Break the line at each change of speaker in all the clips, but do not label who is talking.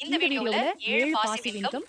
இந்த வீடியோல 7 passive income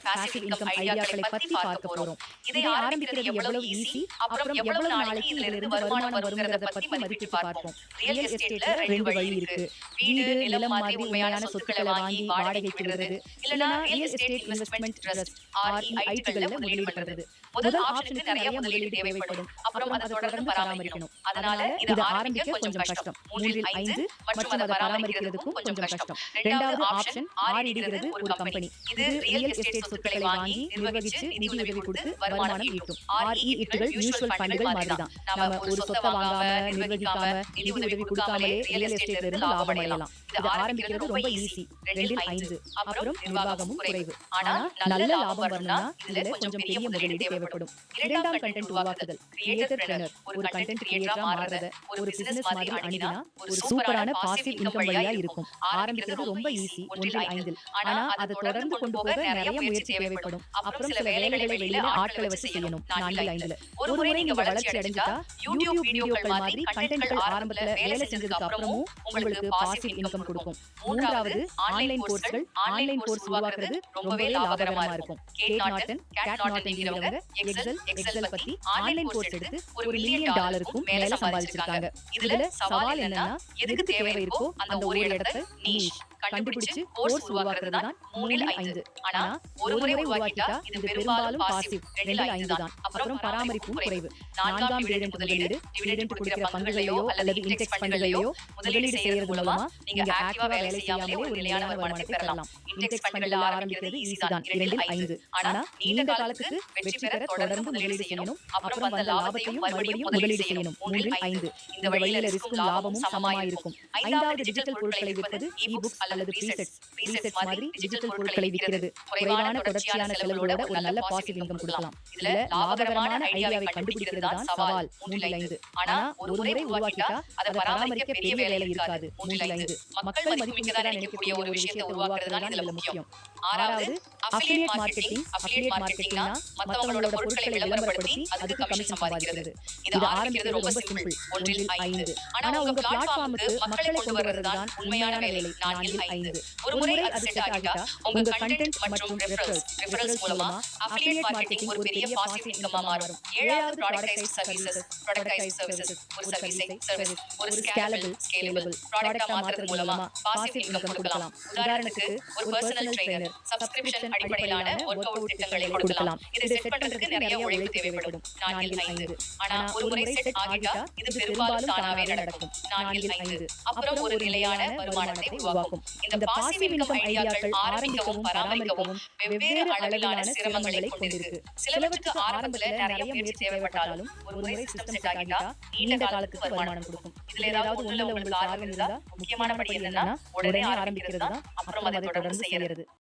ஐடியாக்களை பத்தி பார்க்க போறோம். இதை ஆரம்பிக்கிறது எவ்வளவு ஈஸி, அப்புறம் எவ்வளவு நாளைக்கு இதிலிருந்து வருமானம் வரும்ங்கறத பத்தி மதிப்பிட்டு பார்ப்போம். ரியல் எஸ்டேட்ல 2 வழி இருக்கு. வீடு, நிலம் மாதிரி உண்மையான சொத்துக்களை வாங்கி வாடகைக்கு விடுறது, இல்லனா ரியல் எஸ்டேட் இன்வெஸ்ட்மென்ட் ட்ரஸ்ட் REITகள்ல முதலீடு பண்றது. முதல் ஆப்ஷனுக்கு நிறைய முதலீடு தேவைப்படும். அப்புறம் அதை தொடர்ந்து பராமரிக்கணும். அதனால இத ஆரம்பிக்க கொஞ்சம் கஷ்டம். 3 மற்றும் அதை பராமரிக்கிறதுக்கும் கொஞ்சம் கஷ்டம். இரண்டாவது ஆப்ஷன் REITங்கிறது ஒரு கம்பெனி. இது ரியல் எஸ்டேட் சொத்துக்களை வாங்கி நிர்வகிச்சு நிதி உதவி கொடுத்து வருமானம் ஈட்டும். REITகள் மியூச்சுவல் ஃபண்டுகள் மாதிரி தான். நாம ஒரு சொத்தை வாங்காம, நிர்வகிக்காம, நிதி உதவி கொடுக்காமலே ரியல் எஸ்டேட்ல இருந்து லாபம் அடையலாம். இது ஆரம்பிக்கிறது ரொம்ப ஈஸி. 2 அப்புறம் நிர்வாகமும் குறைவு. ஆனா நல்ல லாபம் வரணும்னா இதுல கொஞ்சம் பெரிய முதலீடு தேவைப்படும். இரண்டாம் கண்டென்ட் உருவாக்குதல். கிரியேட்டர் ட்ரெய்னர் ஒரு கண்டென்ட் கிரியேட்டரா மாறத ஒரு பிசினஸ் மாதிரி அணுகினா ஒரு சூப்பரான பாசிவ் இன்கம் வழியா இருக்கும். ஆரம்பிக்கிறது ரொம்ப ஈஸி. 1 ஆனா அதை தொடர்ந்து கொண்டு போக நிறைய முயற்சி தேவைப்படும். அப்புறம் சில வேலைகளை வெளியில ஆட்களை வச்சு செய்யணும். 4 ஒரு முறை நீங்க வளர்ச்சி அடைஞ்சிட்டா யூடியூப் வீடியோக்கள் மாதிரி கண்டென்ட்கள் ஆரம்பத்துல வேலை செஞ்சதுக்கு அப்புறமும் உங்களுக்கு பாசிவ் இன்கம் கொடுக்கும். மூன்றாவது ஆன்லைன் கோர்ஸ்கள். ஆன்லைன் கோர்ஸ் உருவாக்குறது ரொம்பவே லாபகரமா இருக்கும். கேட் நாட்ங்கிறவங்க எக்ஸல் பத்தி ஆன்லைன் கோர்ஸ் எடுத்து $1 மில்லியன் மேல சம்பாதிச்சிருக்காங்க. இதுல சவால் என்னன்னா எதுக்கு தேவை இருக்கோ அந்த ஒரு இடத்தை நீஷ் கண்டுபிடிச்சு கோர்ஸ் உருவாக்குறது தான் 3 ஆனா ஒரு முறை உருவாக்கிட்டா இது பெரும்பாலும் பாசிவ் 2 தான். அப்புறம் பராமரிப்பும் குறைவு. நான்காம் முதலீடு டிவிடெண்ட் கொடுக்கிற பங்குகளையோ அல்லது இன்டெக்ஸ் ஃபண்டுகளையோ முதலீடு செய்யறது மூலமா நீங்க ஆக்டிவா வேலை செய்யாமலே ஒரு நிலையான வருமானத்தை பெறலாம். இன்டெக்ஸ் ஃபண்டுகள் ஆரம்பிக்கிறது ஈஸி தான். 2 ஆனா நீண்ட காலத்துக்கு வெற்றி பெற தொடர்ந்து முதலீடு செய்யணும். அப்புறம் வந்த லாபத்தையும் மறுபடியும் முதலீடு செய்யணும். 3 இந்த வழியில ரிஸ்க்கும் லாபமும் சமமா இருக்கும். ஐந்தாவது டிஜிட்டல் பொருட்களை விற்பது. இ-புக்ஸ் அல்லது ப்ரீசெட்ஸ் மாதிரி டிஜிட்டல் பொருட்களை விற்கிறது. குறைவான தொடர்ச்சியான செலவுகளோட ஒரு நல்ல பாசிவ் இன்கம் கொடுக்கலாம். இதுல லாபகரமான ஐடியாவை கண்டுபிடிக்கிறது தான் சவால். 3 ஆனா ஒரு முறை உருவாக்கிட்டா அதை பராமரிக்க பெரிய வேலை இருக்காது. 3 மக்கள் மதிப்புமிக்கதா நினைக்கக்கூடிய ஒரு விஷயத்தை உருவாக்குறது தான் இதுல முக்கியம். ஆறாவது அஃபிலியேட் மார்க்கெட்டிங். அஃபிலியேட் மார்க்கெட்டிங்னா மத்தவங்களோட பொருட்களை விளம்பரப்படுத்தி அதுக்கு கமிஷன் சம்பாதிக்கிறது. இது ஆரம்பிக்கிறது ரொம்ப சிம்பிள். 5 ஆனா உங்க பிளாட்ஃபார்முக்கு மக்களை கொண்டு வரது தான் உண்மையான வேலை. 4 ஒரு முறை அது செட் ஆகிட்டா உங்க கண்டென்ட் மற்றும் ரெஃபரல்ஸ் மூலமா அஃபிலியேட் மார்க்கெட்டிங் ஒரு பெரிய பாசிவ் இன்கமா மாறும். ஏழாவது ப்ராடக்டைஸ்ட் சர்வீசஸ். ஒரு சர்வீஸ் ஒரு ஸ்கேலபிள் ப்ராடக்ட்டா மாத்துறது மூலமா பாசிவ் இன்கம் கொடுக்கலாம். உதாரணத்துக்கு ஒரு பர்சனல் ட்ரெய்னர் சப்ஸ்கிரிப்ஷன் அடிப்படையிலான வொர்க் அவுட் திட்டங்களை கொடுக்கலாம். இதை செட் பண்றதுக்கு நிறைய உழைப்பு தேவைப்படும். 4 ஆனா ஒரு முறை செட் ஆகிட்டா இது பெரும்பாலும் தானாவே நடக்கும். 4 அப்புறம் ஒரு நிலையான வருமானத்தை உருவாக்கும். இந்த பாசிவ் இன்கம் ஐடியாக்கள் ஆரம்பிக்கவும் பராமரிக்கவும் வெவ்வேறு அளவிலான சிரமங்களை கொண்டிருக்கு. சிலவற்றுக்கு ஆரம்பத்துல நிறைய முயற்சி தேவைப்பட்டாலும் ஒரு முறை சிஸ்டம் செட் ஆகிட்டா நீண்ட காலத்துக்கு வருமானம் கொடுக்கும். இதுல ஏதாவது ஒண்ணுல உங்களுக்கு ஆர்வம் இருந்தா முக்கியமான படி என்னன்னா உடனே ஆரம்பிக்கிறது தான். அப்புறம் அதை தொடர்ந்து செய்யறது.